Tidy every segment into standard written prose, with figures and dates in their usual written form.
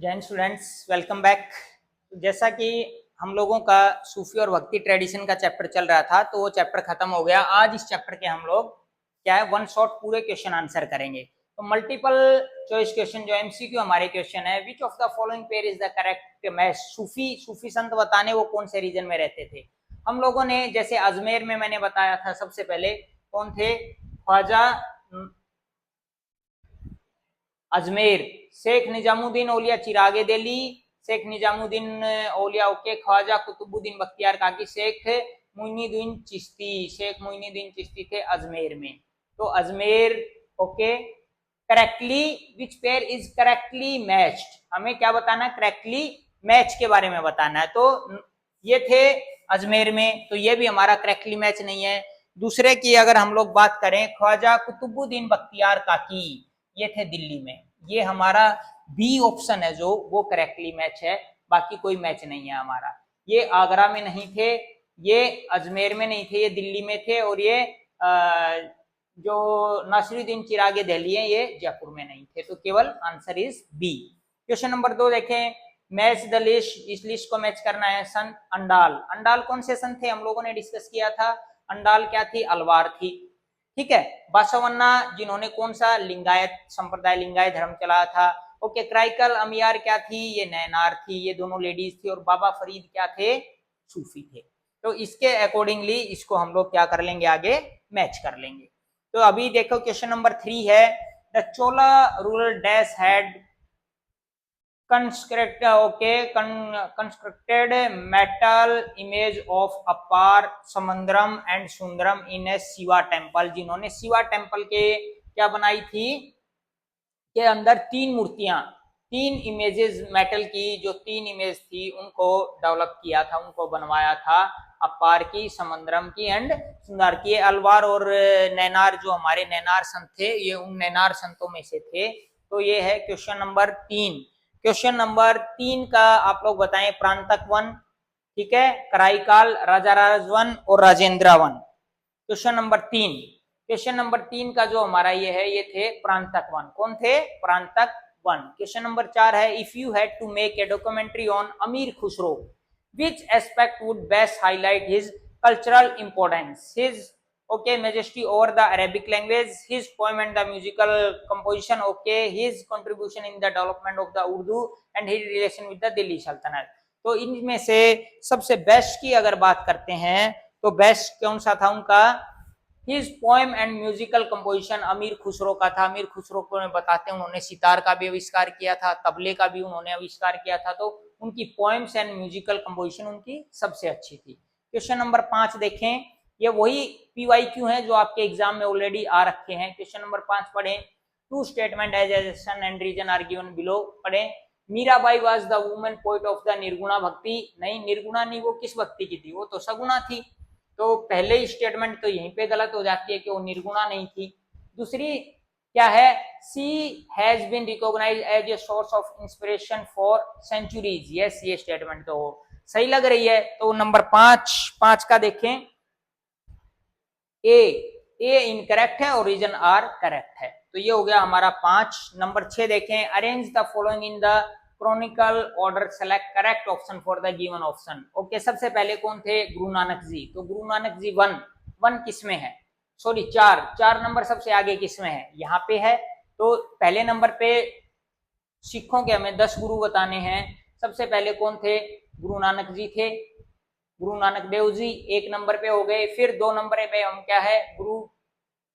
Jain students, welcome back. जैसा कि हम लोगों का सूफी और भक्ति ट्रेडिशन का चैप्टर चल रहा था, तो वो चैप्टर खत्म हो गया। आज इस चैप्टर के हम लोग क्या है, वन शॉट पूरे क्वेश्चन आंसर करेंगे। तो मल्टीपल चॉइस क्वेश्चन जो एमसीक्यू हमारे क्वेश्चन है, which of the following pair is the correct match. Sufi संत बताने वो कौन से रीजन में रहते थे। हम लोगों ने जैसे अजमेर में मैंने बताया था, सबसे पहले कौन थे, ख्वाजा अजमेर, शेख निजामुद्दीन औलिया चिरागे दिल्ली, शेख निजामुद्दीन औलिया ओके, ख्वाजा कुतुबुद्दीन बख्तियार काकी, शेख मुइनुद्दीन चिश्ती, शेख मुइनुद्दीन चिश्ती थे अजमेर में। तो Ajmer okay. Correctly which pair is correctly matched, हमें क्या बताना है, करेक्टली मैच के बारे में बताना है। तो ये थे अजमेर में, तो ये भी हमारा करेक्टली मैच नहीं है। दूसरे की अगर हम लोग बात करें, ख्वाजा कुतुबुद्दीन बख्तियार काकी, ये थे दिल्ली में। ये हमारा बी ऑप्शन है जो वो करेक्टली मैच है, बाकी कोई मैच नहीं है हमारा। ये आगरा में नहीं थे, ये अजमेर में नहीं थे, ये दिल्ली में थे, और ये जो नासिरुद्दीन चिरागे दिल्ली है, ये जयपुर में नहीं थे। तो केवल answer is B. Question number 2 देखें, मैच द लिस्ट, इस लिस्ट को मैच करना है। संत अंडाल, अंडाल कौन से संत थे, हम लोगों ने डिस्कस किया था। अंडाल क्या थी, अलवार थी, ठीक है। बासवन्ना जिन्होंने कौन सा लिंगायत संप्रदाय, लिंगायत धर्म चलाया था, ओके। क्राइकल अमियार क्या थी, ये नैनार थी, ये दोनों लेडीज थी। और बाबा फरीद क्या थे, सूफी थे। तो इसके अकॉर्डिंगली इसको हम लोग क्या कर लेंगे, आगे मैच कर लेंगे। तो अभी देखो क्वेश्चन नंबर 3 है, the Chola rural dash had constructed metal image of Appar, Samandaram and Sundaram in a Shiva temple, जिन्होंने शिवा टेम्पल के क्या बनाई थी, के अंदर तीन मूर्तियां, तीन इमेजेस मेटल की, जो तीन इमेज थी उनको डेवलप किया था, उनको बनवाया था, अपार की, समंदरम की एंड सुंदर की। अलवार और नैनार, जो हमारे नैनार संत थे, ये उन नैनार संतों में से थे। तो ये है क्वेश्चन नंबर 3। क्वेश्चन नंबर 3 का आप लोग बताएं, प्रांतक वन, ठीक है, कराईकाल, राजा राज वन और Rajendra one. Question number 3, question number 3 का जो हमारा ये है, ये थे प्रांतक वन। कौन थे, प्रांतक वन। क्वेश्चन नंबर 4 है, if you had to make a documentary on Amir Khusro, which aspect would best highlight his cultural importance, his okay majesty over the Arabic language, his poem and the musical composition, okay, his contribution in the development of the Urdu and his relation with the Delhi Sultanate। तो इनमें से सबसे best की अगर बात करते हैं, तो बेस्ट कौन सा था उनका, his poem and musical composition अमीर खुसरो का था। अमीर खुसरो को बताते हैं, उन्होंने सितार का भी आविष्कार किया था, तबले का भी उन्होंने आविष्कार किया था। तो उनकी पोएम्स एंड म्यूजिकल कंपोजिशन उनकी सबसे अच्छी थी। क्वेश्चन नंबर 5 देखें, ये वही पीवाईक्यू हैं जो आपके एग्जाम में ऑलरेडी आ रखे हैं। क्वेश्चन नंबर 5 पढ़ें, two statement as and reason are given below. पढ़ें, Mirabai was the women poet of the Nirguna bhakti. नहीं, निर्गुणा नहीं, वो किस भक्ति की थी, वो तो सगुणा थी। तो पहले ही स्टेटमेंट तो यहीं पे गलत हो जाती है कि वो निर्गुणा नहीं थी। दूसरी क्या है, she has been recognised as a source of inspiration for centuries. Yes, ये स्टेटमेंट तो सही लग रही है। तो नंबर 5 का देखें, ए इनकरेक्ट है और रीजन आर करेक्ट है। तो ये हो गया हमारा 5। नंबर 6 देखें, arrange the following in the Chronicle order, select correct option for the given option. Okay, सबसे पहले कौन थे, गुरु नानक जी। तो गुरु नानक जी वन किसमें है, सॉरी 4 नंबर सबसे आगे किसमें है, यहाँ पे है। तो पहले नंबर पे सिखों के हमें 10 गुरु बताने हैं। सबसे पहले कौन थे, गुरु नानक जी थे, गुरु नानक देव जी 1 नंबर पे हो गए। फिर 2 नंबर पे हम क्या है, गुरु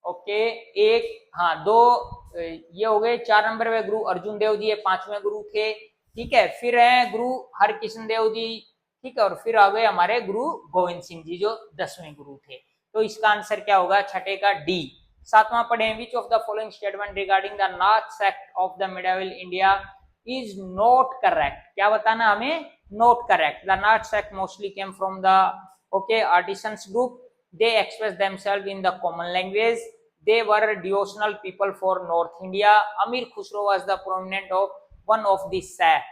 ओके 1, हाँ 2, ये हो गए। 4 नंबर पे गुरु अर्जुन देव जी, ये 5वें गुरु थे, ठीक है। फिर है गुरु हरकृष्ण देव जी, ठीक है। और फिर आ गए हमारे गुरु गोविंद सिंह जी, जो 10वें गुरु थे। तो इसका आंसर क्या होगा, छठे का डी। 7वां पढ़े, विच of the following statement regarding the Nath sect of the medieval India is not correct. क्या बताना हमें, not correct. The Nath sect mostly came from the okay artisans group, they express themselves in the common language, they were devotional people for North India, Amir Khusro was the prominent of one of this sect।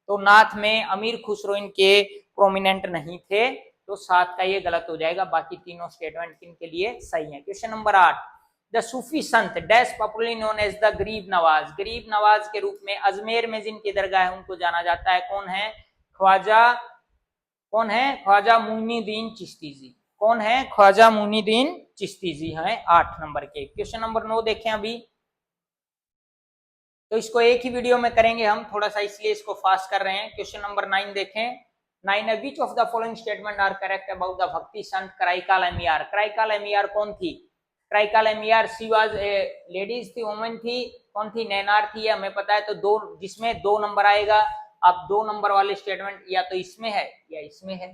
तो नाथ में अमीर खुसरो इनके prominent नहीं थे। तो 7 का ये गलत हो जाएगा, बाकी तीनों स्टेटमेंट किन के लिए सही है। Question number 8, the Sufi sant dash popularly known as the Gharib Nawaz, गरीब नवाज के रूप में अजमेर में जिनकी दरगाह है उनको जाना जाता है। कौन है? ख्वाजा मुइनुद्दीन चिश्ती जी। कौन है? ख्वाजा मुइनुद्दीन चिश्ती जी हैं 8 नंबर के। क्वेश्चन नंबर 9 देखें अभी, तो इसको एक ही वीडियो में करेंगे हम, थोड़ा सा इसलिए इसको फास्ट कर रहे हैं। क्वेश्चन नंबर 9 देखें। 9 है, which of the following statement are correct about the bhakti sant Karaikal Ammaiyar. Karaikal Ammaiyar कौन थी? Karaikal Ammaiyar she was ladies थी, वुमेन थी, कौन थी? नैनार थी, हमें पता है। तो दो, जिसमें 2 नंबर आएगा, अब 2 नंबर वाले स्टेटमेंट या तो इसमें है या इसमें है,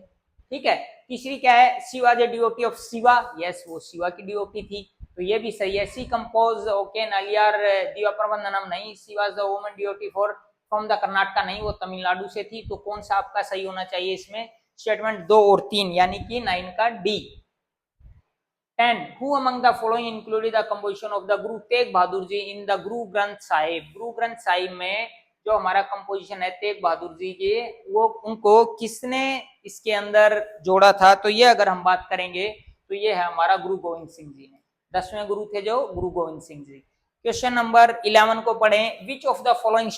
ठीक है। तीसरी क्या है? She was a devotee of Shiva, yes वो शिवा की डिवोटी थी, तो ये भी सही है। सी कंपोज ओके नलियार दिवा प्रबंधनम, नहीं। She was the woman devotee for from the Karnataka, नहीं, वो तमिलनाडु से थी। तो कौन सा आपका सही होना चाहिए इसमें? स्टेटमेंट 2 और 3, यानी कि 9 का D. 10 who among the following included the composition of the Guru Tegh Bahadur ji in the Guru Granth Sahib. Guru Granth Sahib में जो हमारा कंपोजिशन है तेग बहादुर जी के, वो उनको किसने इसके अंदर जोड़ा था? तो ये अगर हम बात करेंगे तो ये है हमारा गुरु गोविंद सिंह जी ने। 10वें गुरु थे जो गुरु गोविंद सिंह जी। क्वेश्चन नंबर 11 को पढ़ें। Which of the following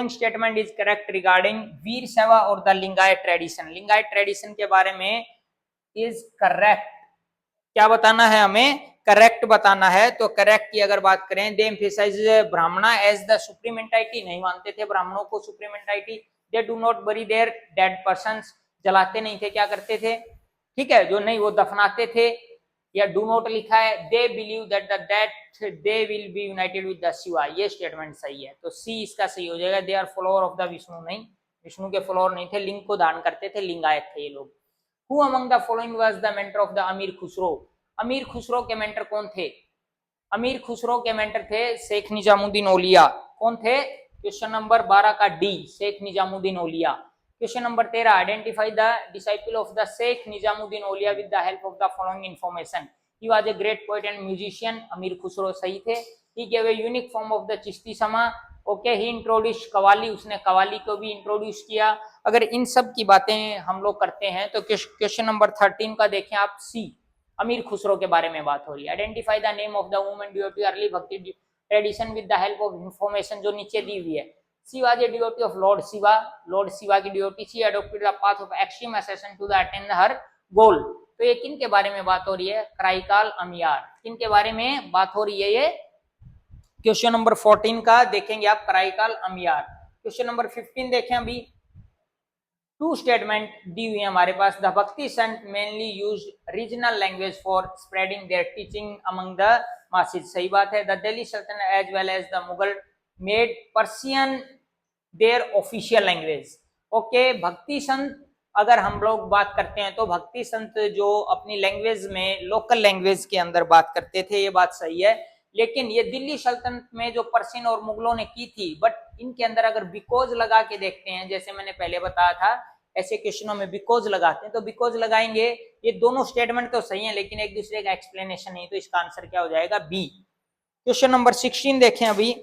statement is correct regarding Virashaiva और the Lingayat tradition. Lingayat tradition के बारे में इज करेक्ट, क्या बताना है हमें? करेक्ट बताना है। तो करेक्ट की अगर बात करें, दे एम्फेसाइज ब्राह्मणा एज द सुप्रीम एंटाइटी, नहीं मानते थे ब्राह्मणों को supreme entity. They do not बरी देयर डेड पर्सन्स, जलाते नहीं थे, क्या करते थे? ठीक है, जो नहीं वो दफनाते थे। या डू नॉट लिखा है, they believe that the death they will be united with the Shiva, ये स्टेटमेंट सही है। तो सी इसका सही हो जाएगा। They are follower of the Vishnu, नहीं, विष्णु के फॉलोअर नहीं थे, लिंग को दान करते थे, लिंगायत थे ये लोग। Who among the following was the mentor of the अमीर खुसरो? अमीर खुसरो के मेंटर कौन थे? अमीर खुसरो के मेंटर थे शेख निजामुद्दीन औलिया। कौन थे? क्वेश्चन नंबर 12 का D, Sheikh Nizamuddin Auliya. Question number 13, identify the disciple of the Sheikh Nizamuddin Auliya with the help of the following information. He was a great poet and musician, Amir Khusro सही थे। He gave a unique form of the Chishti sama, okay. He introduce qawwali, उसने कवाली को भी introduce किया। अगर इन सब की बातें हम लोग करते हैं तो क्वेश्चन नंबर 13 का देखें आप, सी, अमीर खुसरो के बारे में बात हो रही है। Identify the name of the woman devotee early bhakti tradition with the help of information, जो नीचे दी हुई है। She was a devotee of lord Shiva, lord Shiva की devotee. She adopted the path of extreme asceticism to the attain her goal. तो ये किन के बारे में बात हो रही है? कराईकाल अमियार। किन के बारे में बात हो रही है ये? क्वेश्चन नंबर 14 का देखेंगे आप, कराईकाल अमियार। क्वेश्चन नंबर 15 देखें अभी। 2 स्टेटमेंट दी हुई है हमारे पास। The bhakti sant mainly use regional language for spreading their teaching among the masses, सही बात है। The Delhi Sultanate as well as the Mughal made Persian their official language, okay. भक्ति संत अगर हम लोग बात करते हैं तो भक्ति संत जो अपनी लैंग्वेज में, लोकल लैंग्वेज के अंदर बात करते थे, ये बात सही है। लेकिन ये दिल्ली सल्तनत में जो पर्शियन और मुगलों ने की थी, बट इनके अंदर अगर बिकॉज लगा के देखते हैं, जैसे मैंने पहले बताया था, ऐसे क्वेश्चनों में बिकॉज लगाते हैं, तो बिकॉज लगाएंगे, ये दोनों स्टेटमेंट तो सही है लेकिन एक दूसरे का एक्सप्लेनेशन नहीं, तो इसका आंसर क्या हो जाएगा? बी। क्वेश्चन नंबर 16 देखें अभी।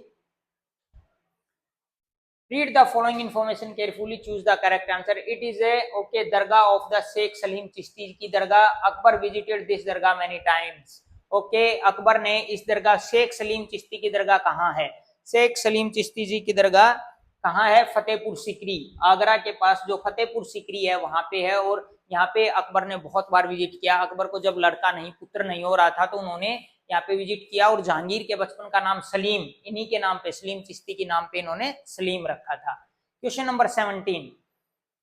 Read the following information carefully, choose the correct answer. It is a okay Dargah of the Sheikh Salim Chishti की दरगाह। Akbar visited this dargah many times. Okay, Akbar ने इस दरगाह, शेख सलीम चिश्ती की दरगाह कहाँ है? शेख सलीम चिश्ती जी की दरगाह कहाँ है? फतेहपुर सिकरी, आगरा के पास जो फतेहपुर सिकरी है वहां पे है। और यहाँ पे अकबर ने बहुत बार विजिट किया। अकबर को जब लड़का नहीं, पुत्र नहीं हो रहा था, तो उन्होंने यहाँ पे विजिट किया। और जहांगीर के बचपन का नाम सलीम, इन्हीं के नाम पे, सलीम चिश्ती के नाम पे इन्होंने सलीम रखा था। Question number 17,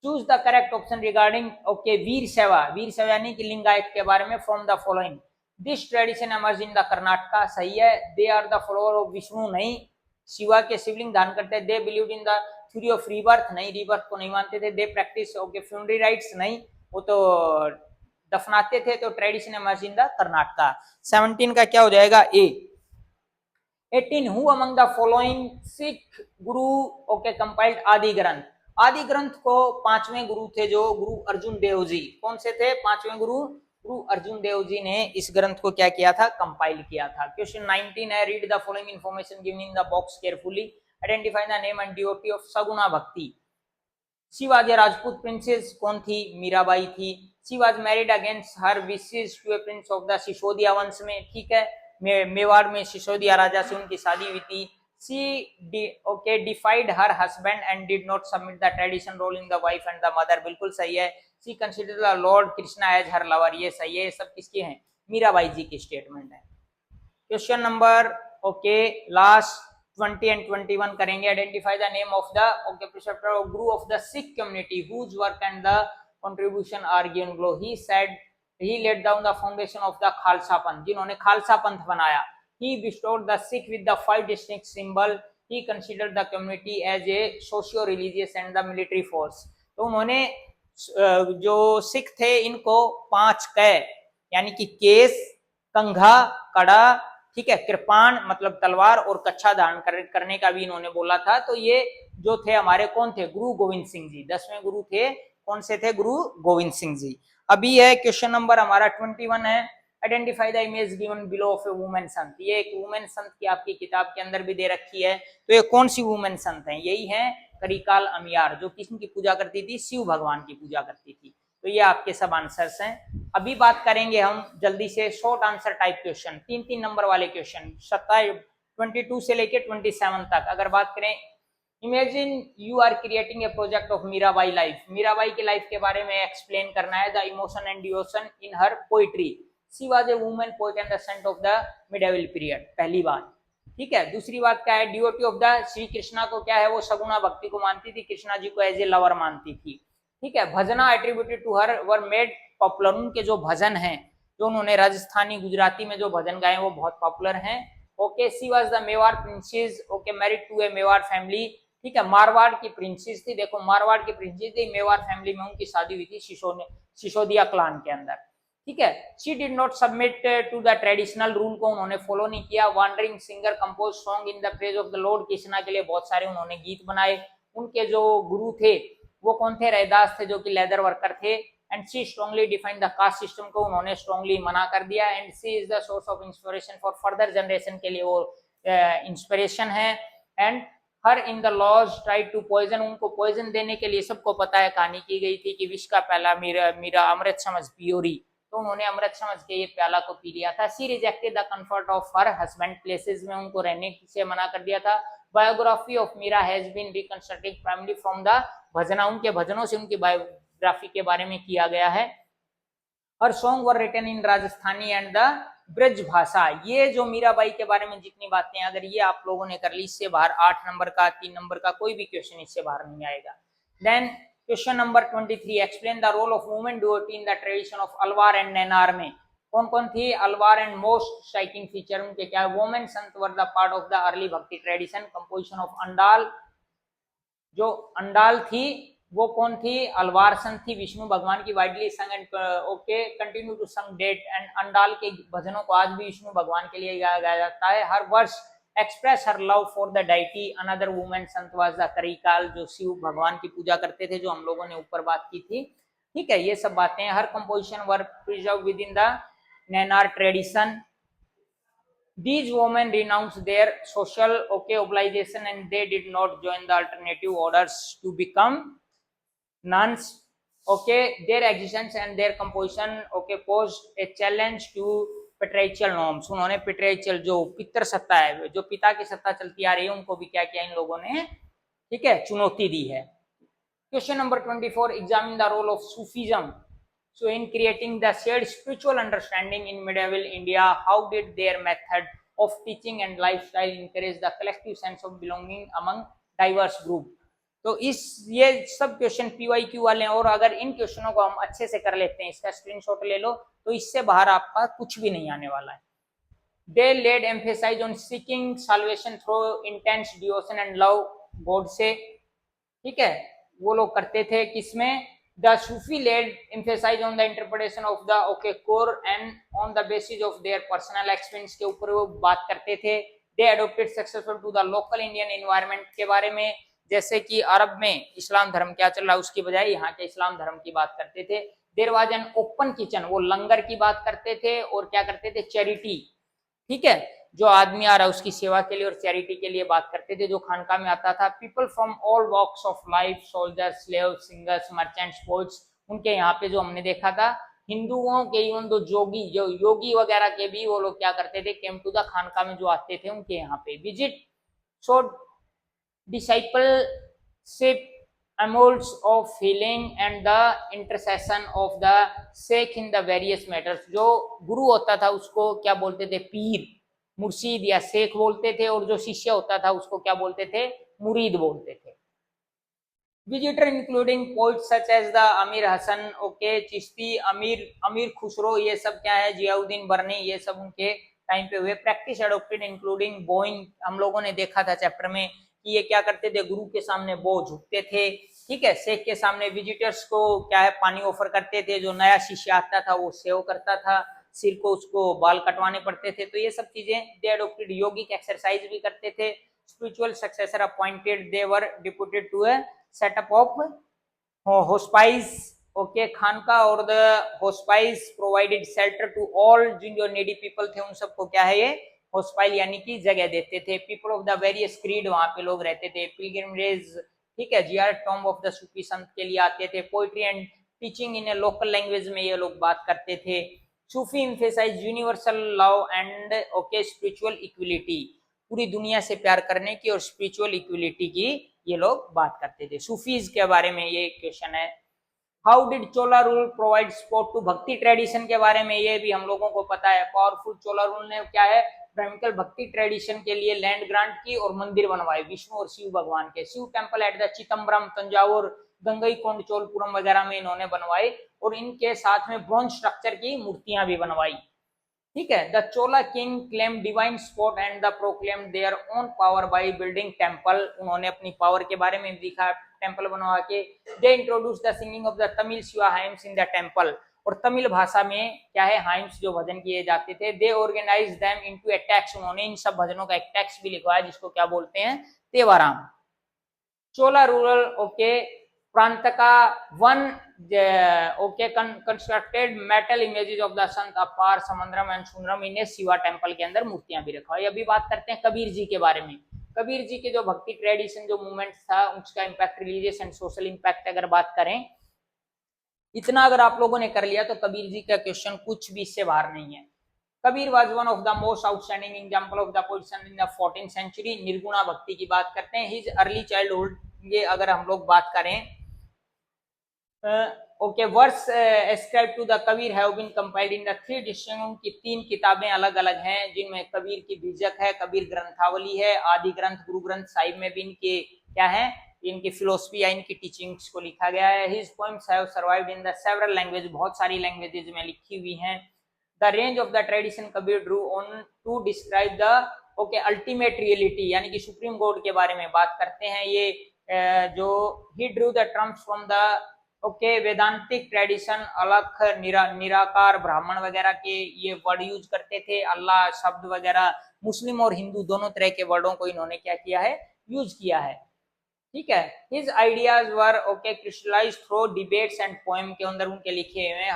choose the correct option regarding, okay, Virashaiva. Virashaiva यानी कि लिंगायत के बारे में। From the following, this tradition emerge in the Karnataka, सही है। They are the follower of Vishnu, नहीं, शिवा के शिवलिंग दान करते हैं। They believe in the theory of rebirth, नहीं, रीबर्थ को नहीं मानते थे। They practice okay funerary rites, नहीं, वो तो दफनाते थे। तो tradition emerge in the Karnataka. 17 का क्या हो जाएगा? ए। 18 who among the following Sikh Guru okay compiled आदि ग्रंथ। आदि ग्रंथ को 5वें गुरु थे जो गुरु अर्जुन देव जी। कौन से थे 5वें गुरु? गुरु अर्जुन देव जी ने इस ग्रंथ को क्या किया था? कंपाइल किया था। क्वेश्चन 19 है, read the following information given in the box carefully, identify the name and devotee of saguna bhakti. She was a Rajput princess कौन थी? मीराबाई थी। She was married against her wishes to a prince of the Sisodia वंश में, ठीक है, मेवाड़ में सिसोदिया राजा से उनकी शादी हुई थी। She defied her husband and did not submit the tradition role in the wife and the mother, बिल्कुल सही है। She consider the lord Krishna as her lover, ये सही है। ये सब किसके हैं? मीराबाई जी की स्टेटमेंट है। क्वेश्चन नंबर लास्ट 20 and 21 करेंगे। Identify the name of the preceptor और guru of the Sikh community whose work and the contribution are given below. He said he laid down the foundation of the Khalsa Panth, जिन्होंने खालसा पंथ बनाया। he bestowed the Sikh with the 5 distinct symbol. he considered the community as a socio religious and the military force। तो उन्होंने जो सिख थे इनको 5 कै यानी कि केस, कंघा, कड़ा, ठीक है, कृपाण मतलब तलवार और कच्छा धारण करने का भी इन्होंने बोला था। तो ये जो थे हमारे कौन थे? गुरु गोविंद सिंह जी, 10वें गुरु थे। कौन से थे? गुरु गोविंद सिंह जी। अभी है क्वेश्चन नंबर हमारा 21 है। Identify the image given below of A women संत। ये एक वुमेन संत की आपकी किताब के अंदर भी दे रखी है। तो ये कौन सी वुमेन संत है? यही है करिकाल अमियार, जो किसकी पूजा करती थी? शिव भगवान की पूजा करती थी। तो ये आपके सब आंसर्स हैं। अभी बात करेंगे हम जल्दी से short answer type question, 3-3 number वाले क्वेश्चन 22 से लेके 27 तक। अगर बात करें, imagine you are creating a project of Mirabai life. Mirabai की लाइफ के बारे में एक्सप्लेन करना है। The emotion and devotion in her poetry. She was a woman poet and the saint of the medieval period, पहली बात, ठीक है। दूसरी बात क्या है? Devotee of the Shri Krishna को क्या है? वो सगुणा भक्ति को मानती थी, कृष्णा जी को एज ए लवर मानती थी, ठीक है। Bhajana attributed to her were made popular. उनके जो भजन हैं, जो उन्होंने राजस्थानी गुजराती में जो भजन गाए वो बहुत पॉपुलर हैं। Okay, she was the Mewar princess, okay, married to a Mewar family, ठीक है। मारवाड़ की प्रिंसेस थी, देखो मारवाड़ की प्रिंसेस थी, मेवाड़ फैमिली में उनकी शादी हुई थी सिसोदिया क्लान के अंदर, ठीक है। She did not submit to the traditional rule को उन्होंने फॉलो नहीं किया। Wandering singer compose song in the praise of the lord Krishna के लिए बहुत सारे उन्होंने गीत बनाए। उनके जो गुरु थे वो कौन थे? रैदास थे, जो कि लेदर वर्कर थे। And she strongly defined the caste system को उन्होंने स्ट्रांगली मना कर दिया। And she is the source of inspiration for further generation के लिए वो इंस्पिरेशन है। And her in the laws try to poison, उनको पॉइजन देने के लिए सबको पता है, कहानी की गई थी कि विष का प्याला मीरा अमृत समझ पियोरी, तो उन्होंने अमृत समझ के ये प्याला को पी लिया था। She rejected the comfort of her husband places में उनको रहने से मना कर दिया था। Biography of Mira has been reconstructed primary from the bhajans, उनके भजनों से उनकी बायोग्राफी के बारे में किया गया है। और song were written in Rajasthani and the Braj bhasha. ये जो मीराबाई के बारे में जितनी बातें, अगर ये आप लोगों ने कर ली, इससे बाहर 8 नंबर का 3 नंबर का कोई भी क्वेश्चन इससे बाहर नहीं आएगा। Then question number 23, explain the role of women devotee in the tradition of Alvar and Nayanar में कौन कौन थी? Alvar and most striking feature उनके क्या है? Women sant were the part of the early bhakti tradition. Composition of Andal, जो अंडाल थी वो कौन थी? अलवार संत थी, विष्णु भगवान की वाइडली संग एंड ओके कंटिन्यू टू संग डेट। एंड अंडाल के भजनों को आज भी विष्णु भगवान के लिए गाया जाता है हर वर्ष। Express her love for the deity. Another women Sant was the Karikala, जो शिव भगवान की पूजा करते थे, जो हम लोगों ने ऊपर बात की थी, ठीक है। ये सब बातें her composition were preserve within the Nayanar tradition. These women renounced their social obligation and they did not join the alternative orders to become nuns. Their existence and their composition posed a challenge to patriarchal norms. उन्होंने patriarchal जो पितर सत्ता है, जो पिता की सत्ता चलती आ रही है, उनको भी क्या किया इन लोगों ने, ठीक है, चुनौती दी है। Question number 24, examine the role of Sufism so in creating the shared spiritual understanding in medieval India. How did their method of teaching and lifestyle encourage the collective sense of belonging among diverse group? तो ये सब question PYQ वाले हैं, और अगर इन क्वेश्चनों को हम अच्छे से कर लेते हैं, इसका स्क्रीनशॉट ले लो, तो इससे बाहर आपका कुछ भी नहीं आने वाला है। They laid emphasis on seeking salvation through intense devotion and love God से, ठीक है, वो लोग करते थे किसमें? The Sufi laid emphasis on the interpretation of the core and on the basis of their personal experience के ऊपर वो बात करते थे। They adopted successful to the local Indian environment के बारे में, जैसे कि अरब में इस्लाम धर्म क्या चल रहा है उसकी बजाय यहाँ के इस्लाम धर्म की बात करते थे। There was an open kitchen, वो लंगर की बात करते थे, और क्या करते थे? चैरिटी, ठीक है, जो आदमी आ रहा है उसकी सेवा के लिए और चैरिटी के लिए बात करते थे, जो खानका में आता था। People from all walks of life, soldiers, slaves, singers, merchants, poets, उनके यहाँ पे जो हमने देखा था हिंदुओं के इवन दो जोगी जो योगी वगैरह के भी वो लोग क्या करते थे, केम टू द खानका में जो आते थे उनके यहाँ पे visit. So discipleship amounts of healing and the intercession of the sheikh in the various matters। जो गुरु होता था उसको क्या बोलते थे, पीर मुर्शीद या शेख बोलते थे, और जो शिष्य होता था उसको क्या बोलते थे, मुरीद बोलते थे। Visitor including poets such as the Amir Hasan, okay, Chishti, अमीर खुसरो, ये सब क्या है, जियाउद्दीन बरनी, ये सब उनके टाइम पे हुए। प्रैक्टिस एडोप्टेड इंक्लूडिंग बोइंग, हम लोगों ने देखा था चैप्टर में कि ये क्या करते थे, गुरु के सामने बो झुकते थे, ठीक है, शेख के सामने विजिटर्स को क्या है पानी ऑफर करते थे, जो नया शिष्य आता था वो सेव करता था, सिर को उसको बाल कटवाने पड़ते थे, तो ये सब चीजें दे एडोप्टेड। योगिक एक्सरसाइज भी करते थे। Spiritual successor appointed, they were deputed to a setup of hospice, okay, khanqah, और the hospice provided shelter to all, जिन जो नीडी पीपल थे उन सबको क्या है ये होस्पाइल यानी कि जगह देते थे। People of the various creed वहां पे लोग रहते थे। पिलग्रिमेज, ठीक है, जियार टॉम्ब ऑफ द सूफी संत के लिए आते थे। Poetry and teaching in a local language में ये लोग बात करते थे। Sufi emphasize universal love and okay spiritual equality, पूरी दुनिया से प्यार करने की और स्पिरिचुअल इक्विलिटी की ये लोग बात करते थे। सूफीज के बारे में ये क्वेश्चन है। How did Chola rule provide support to bhakti tradition के बारे में ये भी हम लोगों को पता है। पावरफुल चोला रूल ने क्या है, ब्रह्मिकल भक्ति ट्रेडिशन के लिए लैंड ग्रांट की और मंदिर बनवाए विष्णु और शिव भगवान के। Shiv temple at the Chidambaram, Thanjavur, Gangaikonda, Cholapuram वगैरह में इन्होंने बनवाए, और इनके साथ में ब्रॉन्ज स्ट्रक्चर की मूर्तियां भी बनवाई, ठीक है। The Chola king claim divine spot and the proclaim their own power by building temple, उन्होंने अपनी पावर के बारे में दिखा टेम्पल बनवा के। They introduce the singing of the Tamil Shiva hymns in the temple, और तमिल भाषा में क्या है हाइम्स जो भजन किए जाते थे। They organize them into a text, उन्होंने इन सब भजनों का एक टेक्स्ट भी लिखवाया जिसको क्या बोलते हैं, तेवाराम। चोला रूरल ओके प्रांत का one okay constructed metal images of the sant Appar Sambandar and Sundaram in Shiva temple के अंदर मूर्तियां भी रखा है। अभी बात करते हैं कबीर जी के बारे में। कबीर जी के जो भक्ति ट्रेडिशन जो मूवमेंट था उसका impact, religious and social impact अगर बात करें, इतना अगर आप लोगों ने कर लिया तो कबीर जी का क्वेश्चन कुछ भी इससे बाहर नहीं है। Kabir was one of the most outstanding example of the position in the 14th century. Nirguna bhakti की बात करते हैं। हिज अर्ली चाइल्डहुड, ये अगर हम लोग बात करें okay verse ascribe to the Kabir have been compiled in the 3 distinct, उनकी 3 किताबें अलग अलग हैं जिनमें कबीर की बीजक है, कबीर ग्रंथावली है, आदि ग्रंथ गुरु ग्रंथ साहिब में भी इनके क्या है, इनकी फिलोसफी या इनकी टीचिंग्स को लिखा गया है। His poems have survived in the several language, बहुत सारी लैंग्वेजेस में लिखी हुई हैं। The range of the tradition Kabir drew on to describe the okay ultimate reality, यानी कि सुप्रीम गॉड के बारे में बात करते हैं। ये जो he drew the terms from the okay Vedantic tradition, alakh, nirakar, ब्राह्मण वगैरह के ये वर्ड यूज करते थे, अल्लाह शब्द वगैरह, मुस्लिम और हिंदू दोनों तरह के वर्डों को इन्होंने क्या किया है, यूज किया है, ठीक है। His ideas were okay crystallised through debates and poem के अंदर उनके लिखे हुए।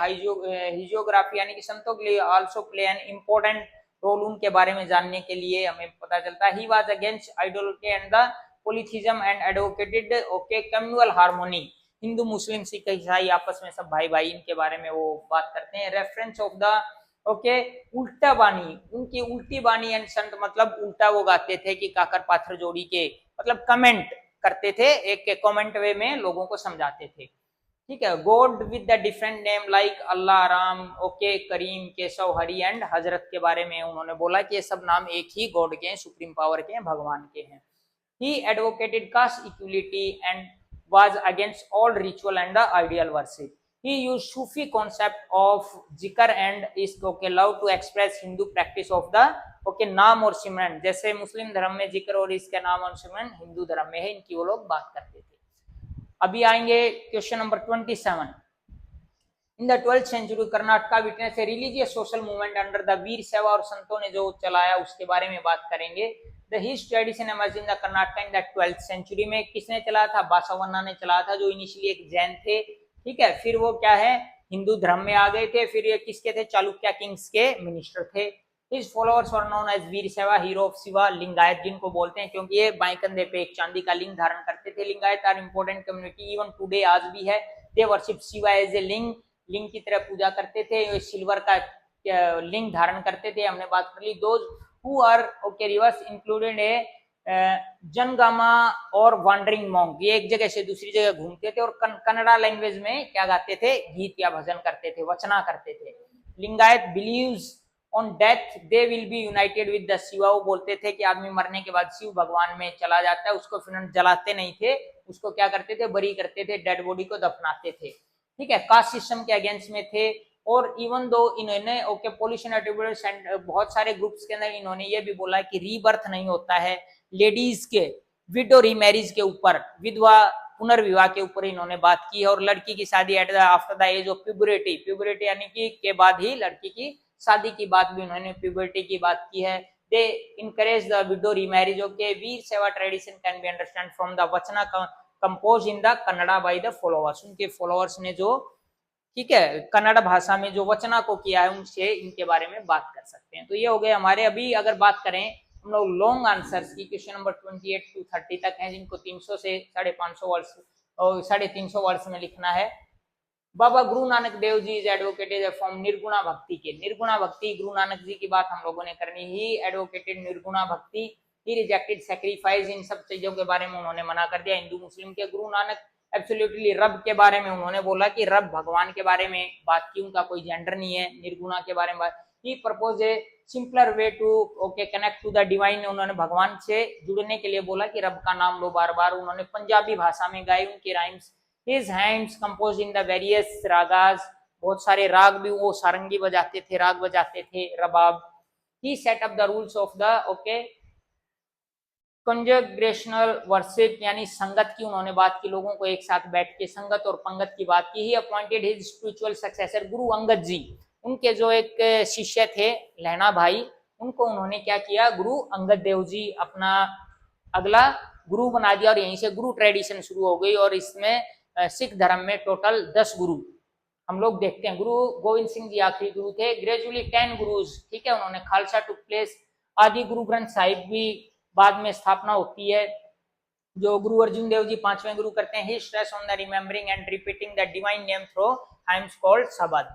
हिजियोग्राफी यानी कि संतों के लिए also play an important role, उनके बारे में जानने के लिए हमें पता चलता है। He was against idolatry and the polytheism and advocated okay communal harmony, Hindu Muslim Sikh ईसाई आपस में सब भाई भाई, इनके बारे में वो बात करते हैं। रेफरेंस ऑफ द ओके उल्टा बानी, उनकी उल्टी बानी एंड संत मतलब उल्टा वो गाते थे कि काकर पाथर जोड़ी के मतलब कमेंट करते थे, एक कमेंट वे में लोगों को समझाते थे, ठीक है। God with the different name like Allah, Ram, okay, Karim, Keshav, Hari and Hazrat के बारे में उन्होंने बोला कि ये सब नाम एक ही गॉड के हैं, सुप्रीम पावर के हैं, भगवान के हैं। He advocated caste equality and was against all ritual and the ideal worship. He used Sufi concept of zikr and is okay love to express Hindu practice of the okay नाम और सिमरन, जैसे मुस्लिम धर्म में जिक्र और इसके नाम और सिमरन हिंदू धर्म में है, इनकी वो लोग बात करते थे। अभी आएंगे question number 27। In the 12th century Karnataka witness a religious social movement under the Virashaiva, और संतों ने जो चलाया उसके बारे में बात करेंगे। The his tradition emerged in the Karnataka in the 12th century में किसने चलाया था, बासावन्ना ने चलाया था, जो इनिशियली एक जैन थे, ठीक है। फिर वो क्या है हिंदू धर्म में आ गए थे, फिर ये किसके थे, चालुक्य किंग्स के मिनिस्टर थे। His followers were known as वीर सेवा, हीरो ऑफ शिवा, लिंगायत जिनको बोलते हैं क्योंकि ये बाएं कंधे पे एक चांदी का लिंग धारण करते थे। Lingayat are important community even today, आज भी है। They worship Shiva as a linga, लिंग की तरह पूजा करते थे। ये सिल्वर का लिंग धारण करते थे, हमने बात कर ली। Those who are okay reverse included a jangama और वॉन्डरिंग मॉन्क, ये एक जगह से दूसरी जगह घूमते थे और कन्नड़ा लैंग्वेज में क्या गाते थे, गीत या भजन करते थे, वचना करते थे। Lingayat believes on death they will be united with the Shiva, वो बोलते थे कि आदमी मरने के बाद शिव भगवान में चला जाता है, उसको फिर जलाते नहीं थे, उसको क्या करते थे, बरी करते थे, डेड बॉडी को दफनाते थे। ठीक है, कास्ट सिस्टम के अगेंस्ट में थे। और इवन दो इन्होंने ओके पॉल्यूशन एट्रीब्यूट, बहुत सारे ग्रुप्स के अंदर इन्होंने ये भी बोला कि रीबर्थ नहीं होता है लेडीज के, विडो रीमैरिज के ऊपर, विधवा पुनर्विवाह के ऊपर इन्होंने बात की है। और लड़की की शादी at the after the age of puberty, puberty यानी कि के बाद ही लड़की की शादी की बात भी उन्होंने प्यूबरिटी की बात की है। They encourage the widow remarriage. Okay, Virashaiva tradition can be understand from the vachana compose in the Kannada by the followers, उनके फॉलोअर्स ने जो, ठीक है, कन्नड़ भाषा में जो वचना को किया है उनसे इनके बारे में बात कर सकते हैं। तो ये हो गए हमारे। अभी अगर बात करें हम लोग लॉन्ग आंसर्स की, क्वेश्चन नंबर 28 to 30 तक हैं, जिनको 300 से 550 वर्ड्स और 350 वर्ड्स में लिखना है। Baba Guru Nanak Dev ji is advocated from Nirguna भक्ति के, निर्गुणा भक्ति, गुरु नानक जी की बात हम लोगों ने करनी ही, एडवोकेटेड निर्गुणा भक्ति। ही रिजेक्टेड सैक्रिफाइस, इन सब चीजों के बारे में उन्होंने मना कर दिया हिंदू मुस्लिम के। गुरु नानक एब्सोल्युटली रब के बारे में उन्होंने बोला कि रब भगवान के बारे में बात की, उनका कोई जेंडर नहीं है। निर्गुणा के बारे में बात। He propose a simpler way to okay connect to the divine, उन्होंने भगवान से जुड़ने के लिए बोला कि रब का नाम लो बार बार। उन्होंने पंजाबी भाषा में गाए उनके rhymes. His hands composed in the various ragas, बहुत सारे राग भी वो सारंगी बजाते थे, राग बजाते थे, रबाब। He set up the rules of the okay conjugational worship, यानी संगत की उन्होंने बात की, लोगों को एक साथ बैठ के संगत और पंगत की बात की। He appointed his spiritual successor Guru Angad जी, उनके जो एक शिष्य थे लहना भाई, उनको उन्होंने क्या किया, गुरु अंगद देव जी अपना अगला गुरु बना दिया। और यहीं से गुरु ट्रेडिशन शुरू हो गई। और इसमें सिख धर्म में टोटल 10 गुरु हम लोग देखते हैं। गुरु गोविंद सिंह जी आखिरी गुरु थे। ग्रेजुअली 10 गुरुज, ठीक है, उन्होंने खालसा टुक प्लेस। आदि गुरु ग्रंथ साहिब भी बाद में स्थापना होती है, जो गुरु अर्जुन देव जी 5वें गुरु करते हैं। He stress on the remembering and repeating the divine name through hymns called shabad,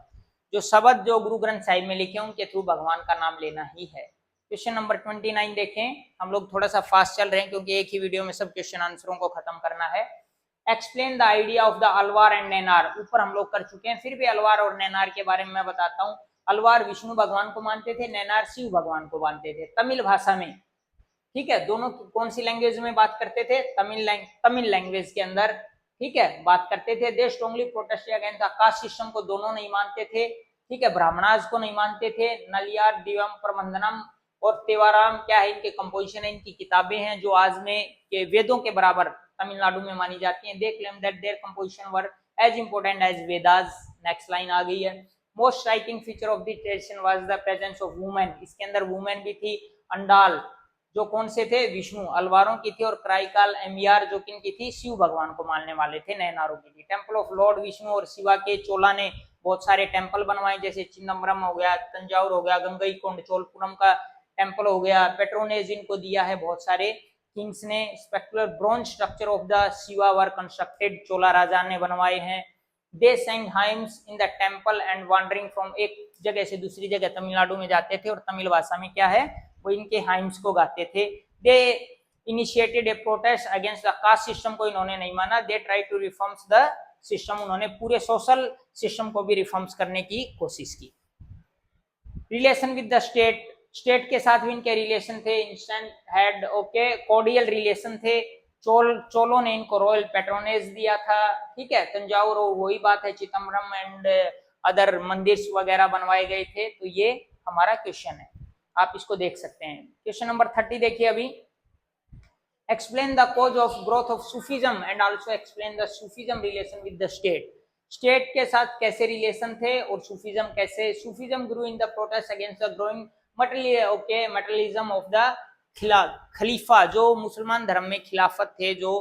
जो शब्द जो गुरु ग्रंथ साहिब में लिखे उनके थ्रू भगवान का नाम लेना ही है। क्वेश्चन नंबर 29 देखें, हम लोग थोड़ा सा फास्ट चल रहे हैं क्योंकि एक ही वीडियो में सब क्वेश्चन आंसरों को खत्म करना है। Explain the idea of the Alvar and Nayanar, ऊपर हम लोग कर चुके हैं, फिर भी अलवार और नैनार के बारे में मैं बताता हूँ। अलवार विष्णु भगवान को मानते थे, नैनार शिव भगवान को मानते थे। तमिल भाषा में, ठीक है, दोनों कौन सी लैंग्वेज में बात करते थे, तमिल लैंग्वेज के अंदर, ठीक है, बात करते थे। They strongly protested against the caste system को दोनों नहीं मानते थे, ठीक है, ब्राह्मणाज को नहीं मानते थे। नलियार दिवम प्रबंधनम और तेवाराम क्या है, इनके कंपोजिशन है, इनकी किताबें हैं जो आज में के वेदों के बराबर तमिलनाडु में मानी जाती हैं। They claim that their composition were as important as Vedas. Next line आ गई है। Most striking feature of the tradition was the presence of women, इसके अंदर वुमेन भी थी। अंडाल जो कौन से थे, विष्णु अलवारों की थी। और क्राइकाल एमियार जो किन की थी, शिव भगवान को मानने वाले थे, नैनारों की थी। टेम्पल ऑफ लॉर्ड विष्णु और शिवा के चोला ने बहुत सारे टेम्पल बनवाए, जैसे चिदम्बरम हो गया, तंजावुर हो गया, गंगईकोंड चोलपुरम का टेम्पल हो गया। पेट्रोनेज इनको दिया है बहुत सारे किंग्स ने। Spectacular bronze structure of the Shiva were constructed, Chola राजा ने बनवाए हैं। They sang hymns in the temple and wandering from, एक जगह से दूसरी जगह तमिलनाडु में जाते थे और तमिल भाषा में क्या है, वो इनके हाइम्स को गाते थे। They initiated a protest against the caste system को इन्होंने नहीं माना। They try to reforms the system, उन्होंने पूरे सोशल सिस्टम को भी रिफॉर्म्स करने की कोशिश की। Relation with the state, state के साथ भी इनके रिलेशन थे। Instant had okay cordial relation थे। चोलों ने इनको रॉयल पेट्रोनेज दिया था, ठीक है। तंजावुर वही बात है, चिदम्बरम एंड अदर मंदिर वगैरह बनवाए गए थे। तो ये हमारा क्वेश्चन है, आप इसको देख सकते हैं। क्वेश्चन नंबर 30 देखिए अभी। Explain the cause of growth of Sufism and also explain the Sufism relation with the state, state के साथ कैसे रिलेशन थे और सूफिज्म कैसे। Sufism grew in the protest against the growing materialism of the Khalifa, जो मुसलमान धर्म में खिलाफत थे, जो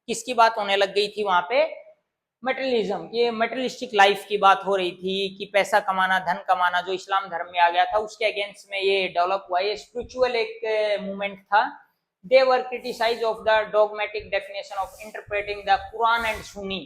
किसकी बात होने लग गई थी वहां पे, मटेरियलिज्म, ये मटेरियलिस्टिक लाइफ की बात हो रही थी कि पैसा कमाना, धन कमाना जो इस्लाम धर्म में आ गया था उसके अगेंस्ट में ये डेवलप हुआ। ये स्पिरिचुअल एक मूवमेंट था। They were criticize of the dogmatic definition of interpreting the Quran and Sunni.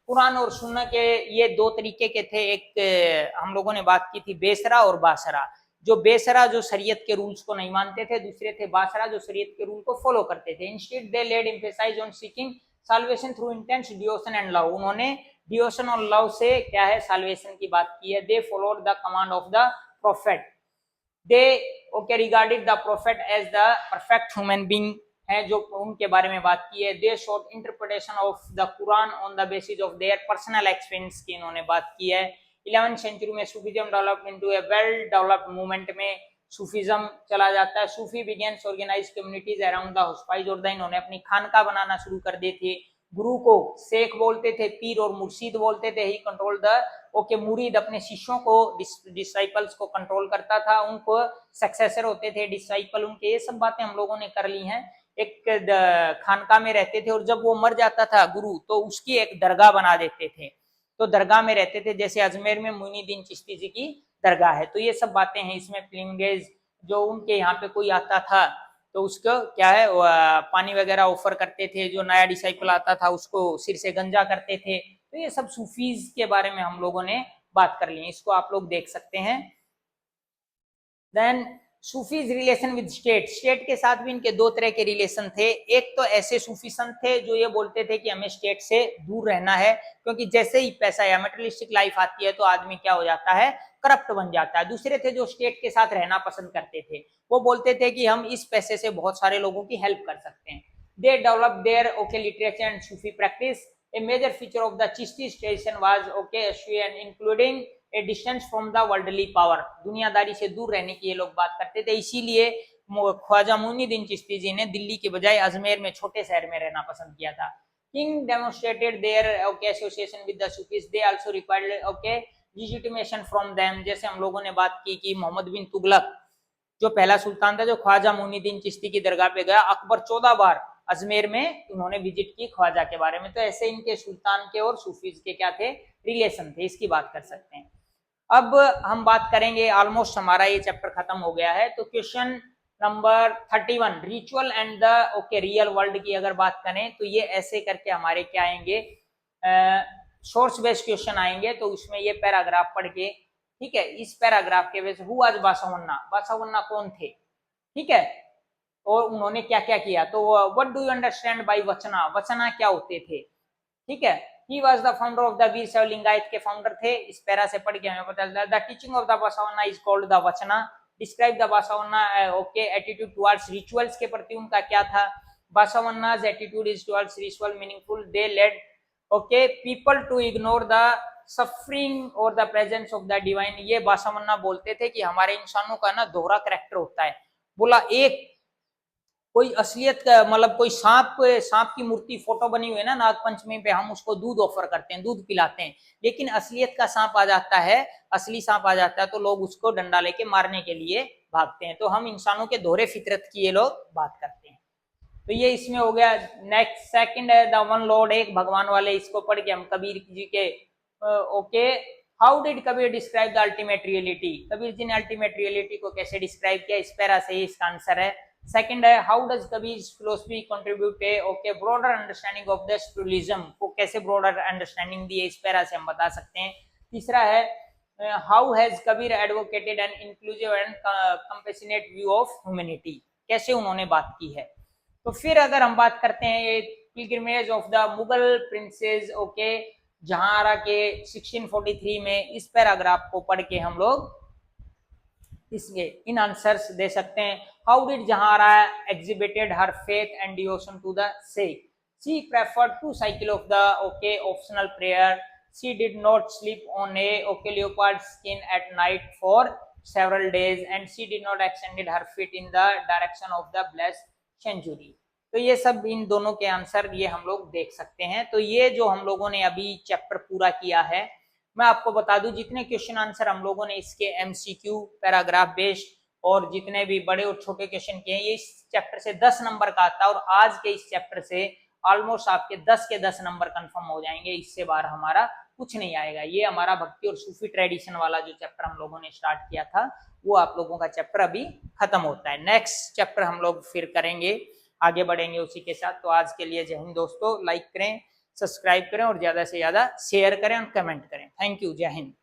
Quran और सुन्ना के ये दो तरीके के थे। एक हम लोगों ने बात की थी बेसरा और बासरा। जो बेसरा जो शरीयत के रूल्स को नहीं मानते थे, दूसरे थे बासरा जो शरीयत के रूल को फॉलो करते थे। Instead they laid emphasize on seeking salvation through intense devotion and love. उन्होंने डिवोशन और लव से क्या है साल्वेशन की बात की है। They followed the command of the prophet. They okay regarded the prophet as the perfect human being है, जो उनके बारे में बात की है। They sought interpretation of the Quran on the basis of their personal experience की इन्होंने बात की है। 11th सेंचुरी में Sufism developed into a well developed movement में सूफीज्म चला जाता है। Sufi begins organize communities around the hospice और द। इन्होंने अपनी खानका बनाना शुरू कर दी थी। गुरु को शेख बोलते थे, पीर और मुर्शीद बोलते थे। ही कंट्रोल द ओके मुरीद अपने शिष्यों को, डिसाइपल्स को कंट्रोल करता था, उनको सक्सेसर होते थे डिसाइपल उनके। ये सब बातें हम लोगों ने कर ली हैं। एक खानका में रहते थे और जब वो मर जाता था गुरु तो उसकी एक दरगाह बना देते थे। तो दरगाह में रहते थे, जैसे अजमेर में मुइनुद्दीन चिश्ती जी की दरगाह है। तो ये सब बातें हैं इसमें। फिल्मगेज जो उनके यहाँ पे कोई आता था तो उसको क्या है पानी वगैरह ऑफर करते थे। जो नया डिसाइपल आता था उसको सिर से गंजा करते थे। तो ये सब सूफीज के बारे में हम लोगों ने बात कर ली। इसको आप लोग देख सकते हैं। Then Sufis relation with state. State के साथ भी इनके दो तरह के रिलेशन थे। एक तो ऐसे सूफी संत थे जो ये बोलते थे कि हमें स्टेट से दूर रहना है, क्योंकि जैसे ही पैसा या मटेरियलिस्टिक लाइफ आती है तो आदमी क्या हो जाता है, करप्ट बन जाता है। दूसरे थे जो स्टेट के साथ रहना पसंद करते थे। वो बोलते थे कि हम इस पैसे से बहुत सारे लोगों की हेल्प कर सकते हैं। They develop their okay literature and Sufi practice. A major feature of the Chishti tradition was okay including a distance from the worldly power। दुनियादारी से दूर रहने की ये लोग बात करते थे। इसीलिए ख्वाजा मुइनुद्दीन चिश्ती जी ने दिल्ली के बजाय अजमेर में छोटे शहर में रहना पसंद किया था। King demonstrated their okay association with the Sufis। They also required okay legitimation from them। जैसे हम लोगों ने बात की कि मोहम्मद बिन तुगलक जो पहला सुल्तान था, जो ख्वाजा मुइनुद्दीन चिश्ती की दरगाह पे गया। अकबर 14 बार अजमेर में उन्होंने विजिट की ख्वाजा के बारे में। तो ऐसे इनके सुल्तान के और सूफीज के क्या थे, रिलेशन थे। इसकी बात कर सकते हैं। अब हम बात करेंगे, ऑलमोस्ट हमारा ये चैप्टर खत्म हो गया है। तो question number 31 ritual and the okay real world की अगर बात करें तो ये ऐसे करके हमारे क्या आएंगे, सोर्स बेस्ड क्वेश्चन आएंगे। तो उसमें ये पैराग्राफ पढ़ के, ठीक है, इस पैराग्राफ के बेस हु वाज बासावन्ना, बासावन्ना कौन थे, ठीक है, और उन्होंने क्या क्या किया। तो what do you understand by vachana, वचना क्या होते थे, ठीक है। He was the founder of the Vira Shaiva Lingayat के फाउंडर थे। इस पैरा से पढ़ के हमें पता चलता है the teaching of the Basavanna is called the vachana. Describe the Basavanna okay attitude towards rituals के प्रति उनका क्या था। Basavanna's attitude is towards ritual meaningful. They laid okay people to ignore the suffering और the presence of the divine. ये बासावन्ना बोलते थे कि हमारे इंसानों का ना दोहरा कैरेक्टर होता है। बोला एक कोई असलियत का मतलब कोई सांप की मूर्ति फोटो बनी हुई है ना नागपंचमी पे, हम उसको दूध ऑफर करते हैं, दूध पिलाते हैं, लेकिन असलियत का सांप आ जाता है, असली सांप आ जाता है तो लोग उसको डंडा लेके मारने के लिए भागते हैं। तो हम इंसानों के दोहरे फितरत की ये लोग बात करते हैं। तो ये इसमें हो गया। नेक्स्ट सेकंड है द वन लॉर्ड, एक भगवान वाले। इसको पढ़ के हम कबीर जी के okay how did Kabir describe the ultimate reality, Kabir ji ने अल्टीमेट रियलिटी को कैसे डिस्क्राइब किया, इस पैरा से इसका आंसर है। सेकंड है how does Kabir philosophy contribute okay broader understanding of the spiritualism, को कैसे ब्रॉडर अंडरस्टैंडिंग दी है, इस पैरा से हम बता सकते हैं। तीसरा है how has Kabir advocated an inclusive and compassionate view of humanity, कैसे उन्होंने बात की है। तो फिर अगर हम बात करते हैं pilgrimage of the Mughal princess okay Jahanara के 1643 में, इस पैराग्राफ को पढ़ के हम लोग इसके इन आंसर्स दे सकते हैं। How did Jahanara exhibited her faith and devotion to the Sheikh, she preferred to cycle of the okay optional prayer, she did not sleep on a okay leopard skin at night for several days and she did not extended her feet in the direction of the blessed sanctuary। तो ये सब इन दोनों के answer ये हम लोग देख सकते हैं। तो ये जो हम लोगों ने अभी चैप्टर पूरा किया है, मैं आपको बता दूं जितने क्वेश्चन आंसर हम लोगों ने इसके एमसीक्यू पैराग्राफ बेस्ड और जितने भी बड़े और छोटे क्वेश्चन किए हैं, ये इस चैप्टर से 10 नंबर का आता है और आज के इस चैप्टर से ऑलमोस्ट आपके 10 के 10 नंबर कंफर्म हो जाएंगे, इससे बाहर हमारा कुछ नहीं आएगा। ये हमारा भक्ति और सूफी ट्रेडिशन वाला जो चैप्टर हम लोगों ने स्टार्ट किया था वो आप लोगों का चैप्टर अभी खत्म होता है। नेक्स्ट चैप्टर हम लोग फिर करेंगे, आगे बढ़ेंगे उसी के साथ। तो आज के लिए जय हिंद दोस्तों, लाइक करें, सब्सक्राइब करें और ज्यादा से ज्यादा शेयर करें और कमेंट करें। थैंक यू, जय हिंद।